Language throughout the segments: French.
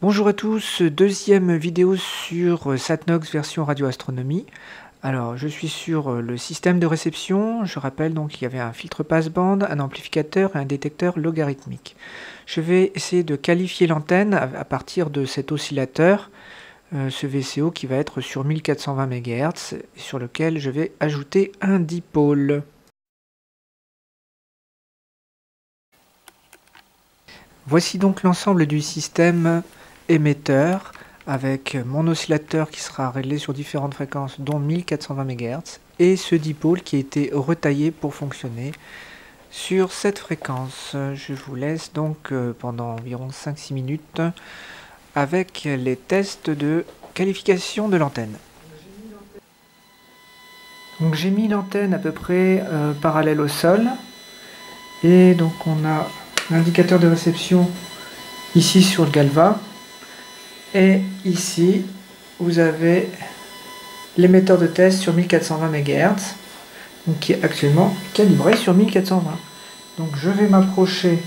Bonjour à tous, deuxième vidéo sur Satnox version radioastronomie. Alors, je suis sur le système de réception. Je rappelle donc qu'il y avait un filtre passe-bande, un amplificateur et un détecteur logarithmique. Je vais essayer de qualifier l'antenne à partir de cet oscillateur, ce VCO qui va être sur 1420 MHz, sur lequel je vais ajouter un dipôle. Voici donc l'ensemble du système émetteur avec mon oscillateur qui sera réglé sur différentes fréquences dont 1420 MHz et ce dipôle qui a été retaillé pour fonctionner sur cette fréquence. Je vous laisse donc pendant environ 5-6 minutes avec les tests de qualification de l'antenne. Donc j'ai mis l'antenne à peu près parallèle au sol et donc on a l'indicateur de réception ici sur le galva. Et ici, vous avez l'émetteur de test sur 1420 MHz, donc qui est actuellement calibré sur 1420. Donc je vais m'approcher,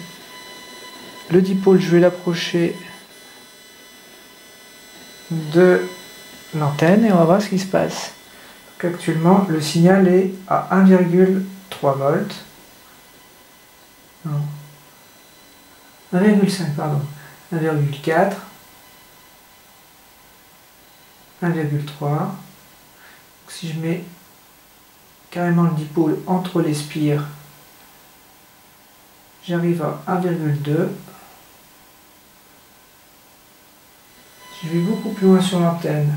le dipôle, je vais l'approcher de l'antenne et on va voir ce qui se passe. Donc actuellement, le signal est à 1,3 volts. Non. 1,5, pardon. 1,4. 1,3. Si je mets carrément le dipôle entre les spires, j'arrive à 1,2. Si je vais beaucoup plus loin sur l'antenne,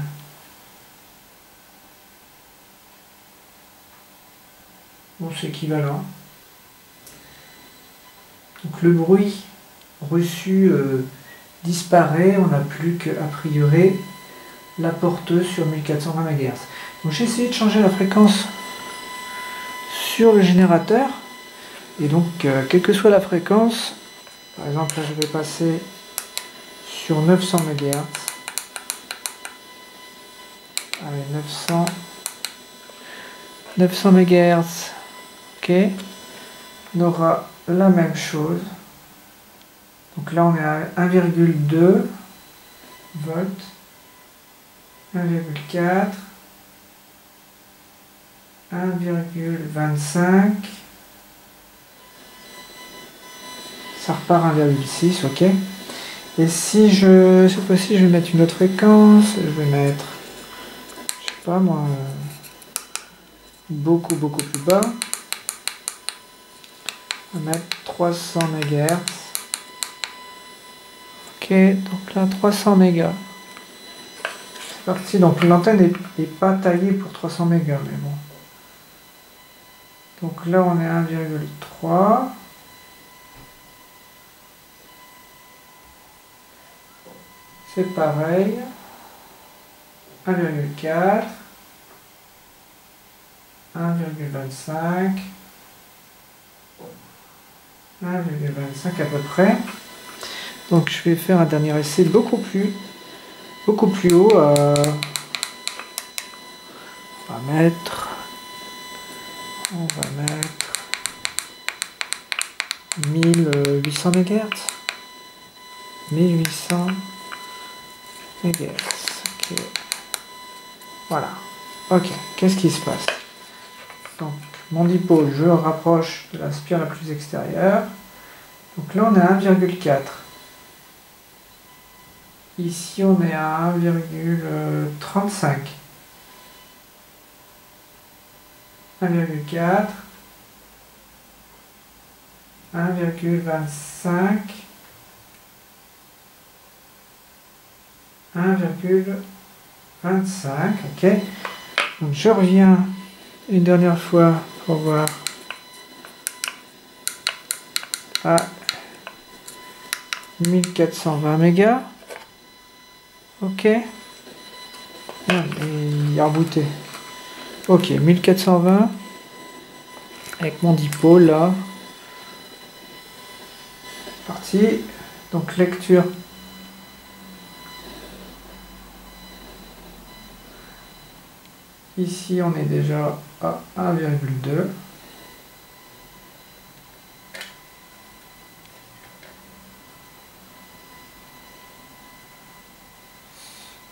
bon, c'est équivalent. Donc le bruit reçu disparaît, on n'a plus qu'à priori la porteuse sur 1420 MHz. Donc j'ai essayé de changer la fréquence sur le générateur et donc quelle que soit la fréquence, par exemple là je vais passer sur 900 MHz. Allez, 900 MHz, ok, on aura la même chose. Donc là on est à 1,2 volts. 1,4, 1,25, ça repart à 1,6, ok. Et si cette fois-ci je vais mettre une autre fréquence, je vais mettre, je sais pas moi, beaucoup plus bas, on va mettre 300 MHz, ok, donc là 300 mégas. Parti. Donc l'antenne n'est pas taillée pour 300 mégas, mais bon. Donc là on est à 1,3. C'est pareil. 1,4. 1,25. 1,25 à peu près. Donc je vais faire un dernier essai beaucoup plus haut. On va mettre 1800 MHz. 1800 MHz. Ok. Voilà. Ok. Qu'est-ce qui se passe? Donc mon dipôle, je le rapproche de la spire la plus extérieure. Donc là on est à 1,4. Ici, on est à 1,35. 1,4. 1,25. 1,25. Ok. Donc je reviens une dernière fois pour voir à 1420 mégas. Ok. Il a rebooté. Ok, 1420. Avec mon dipôle là. C'est parti. Donc lecture. Ici on est déjà à 1,2.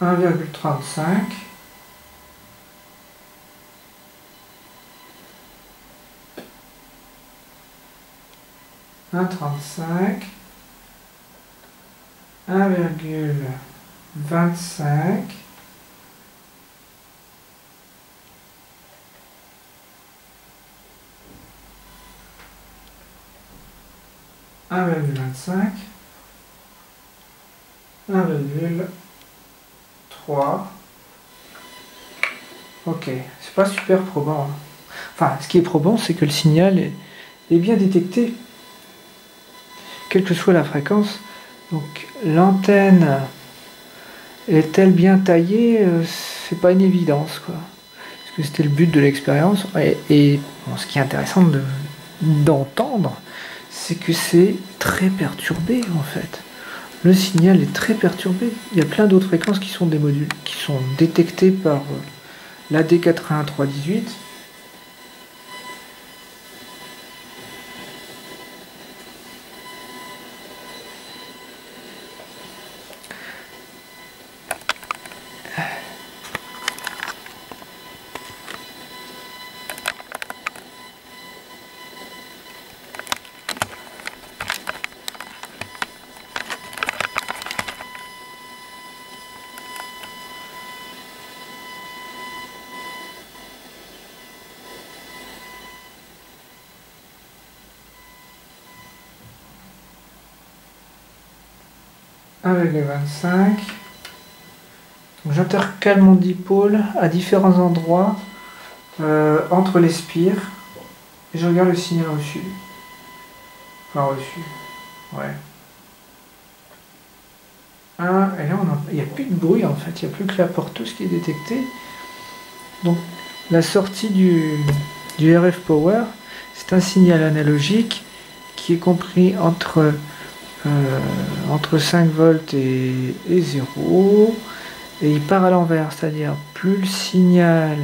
1,35. 1,35. 1,25. 1,25. 1,3. Ok, c'est pas super probant, hein. Enfin, ce qui est probant, c'est que le signal est bien détecté, quelle que soit la fréquence. Donc l'antenne est-elle bien taillée? C'est pas une évidence, quoi. Parce que c'était le but de l'expérience. Et bon, ce qui est intéressant d'entendre, c'est que c'est très perturbé en fait. Le signal est très perturbé. Il y a plein d'autres fréquences qui sont des modules qui sont détectés par l'AD8318. Avec les 25. J'intercale mon dipôle à différents endroits entre les spires et je regarde le signal reçu. Enfin reçu. Ouais. Et là il n'y a plus de bruit en fait, il n'y a plus que la porteuse qui est détectée. Donc la sortie du RF Power, c'est un signal analogique qui est compris entre 5 volts et 0, et il part à l'envers, c'est-à-dire plus le signal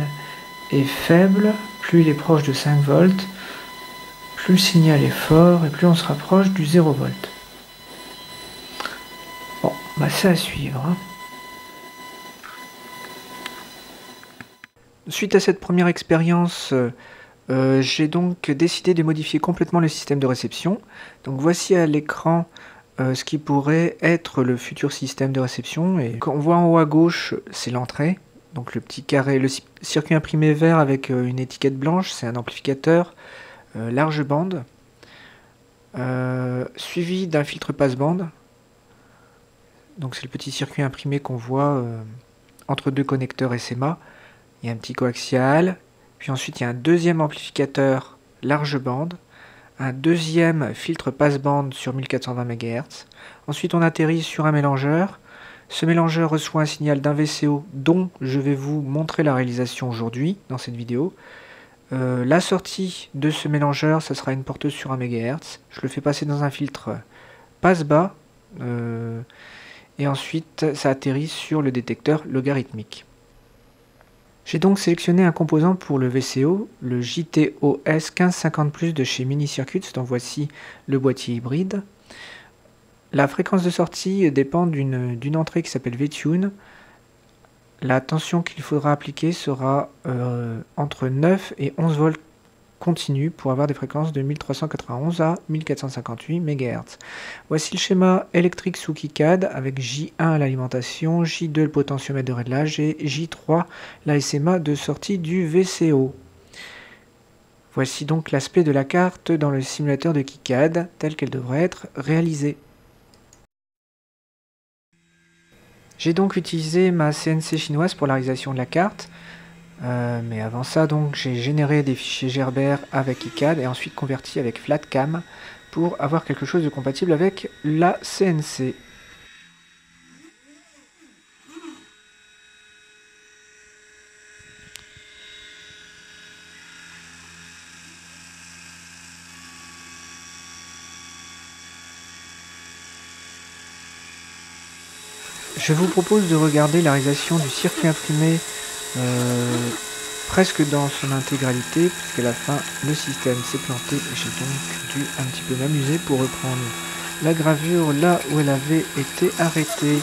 est faible, plus il est proche de 5 volts, plus le signal est fort et plus on se rapproche du 0 volt. Bon, bah c'est à suivre, hein. Suite à cette première expérience, j'ai donc décidé de modifier complètement le système de réception. Donc voici à l'écran ce qui pourrait être le futur système de réception. Et quand on voit en haut à gauche, c'est l'entrée. Donc le petit carré, le circuit imprimé vert avec une étiquette blanche, c'est un amplificateur large bande, suivi d'un filtre passe-bande. Donc c'est le petit circuit imprimé qu'on voit entre deux connecteurs SMA. Il y a un petit coaxial, puis ensuite il y a un deuxième amplificateur large bande, un deuxième filtre passe-bande sur 1420 MHz. Ensuite on atterrit sur un mélangeur. Ce mélangeur reçoit un signal d'un VCO dont je vais vous montrer la réalisation aujourd'hui dans cette vidéo. La sortie de ce mélangeur, ça sera une porteuse sur 1 MHz. Je le fais passer dans un filtre passe-bas et ensuite ça atterrit sur le détecteur logarithmique. J'ai donc sélectionné un composant pour le VCO, le JTOS 1550+ de chez Mini Circuits, dont voici le boîtier hybride. La fréquence de sortie dépend d'une entrée qui s'appelle VTune. La tension qu'il faudra appliquer sera entre 9 et 11 volts continu pour avoir des fréquences de 1391 à 1458 MHz. Voici le schéma électrique sous KiCad avec J1 à l'alimentation, J2 le potentiomètre de réglage et J3 la SMA de sortie du VCO. Voici donc l'aspect de la carte dans le simulateur de KiCad telle qu'elle devrait être réalisée. J'ai donc utilisé ma CNC chinoise pour la réalisation de la carte. Mais avant ça, donc, j'ai généré des fichiers Gerber avec KiCad et ensuite converti avec FlatCam pour avoir quelque chose de compatible avec la CNC. Je vous propose de regarder la réalisation du circuit imprimé presque dans son intégralité, puisqu'à la fin le système s'est planté et j'ai donc dû un petit peu m'amuser pour reprendre la gravure là où elle avait été arrêtée.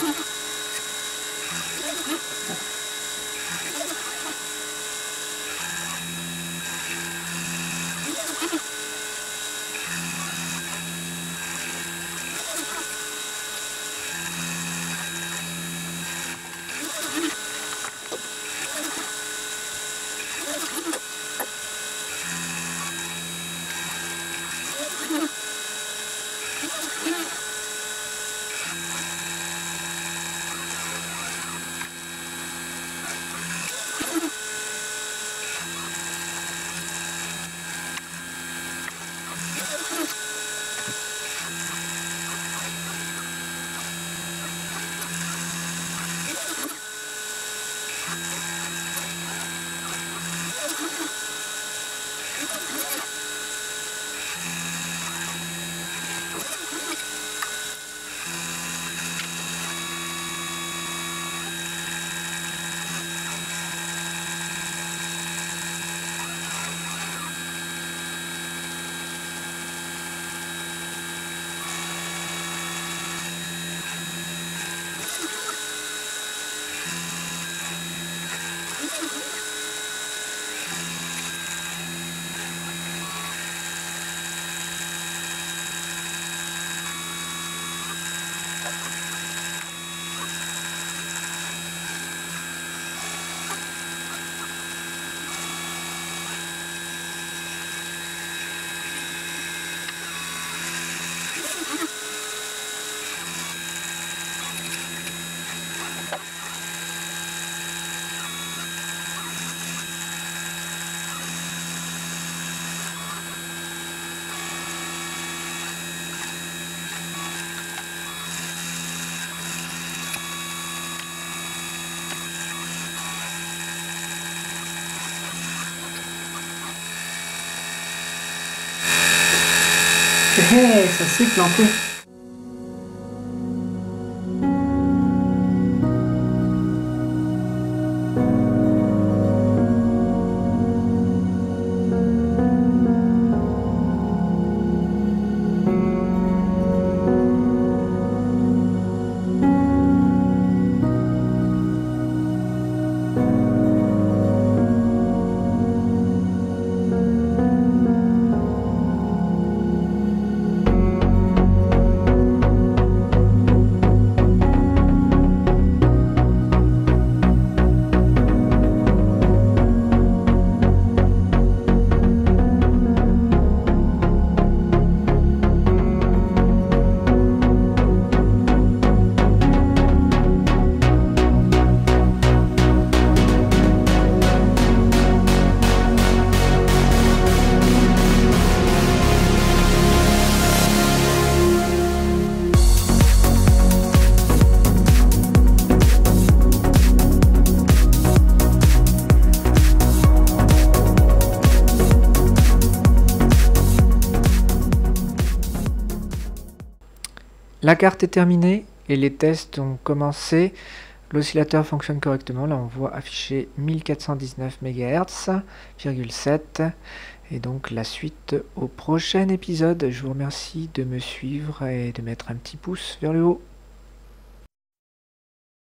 Hey, ça s'est planté. La carte est terminée et les tests ont commencé. L'oscillateur fonctionne correctement. Là, on voit afficher 1419 MHz,7. Et donc, la suite au prochain épisode. Je vous remercie de me suivre et de mettre un petit pouce vers le haut.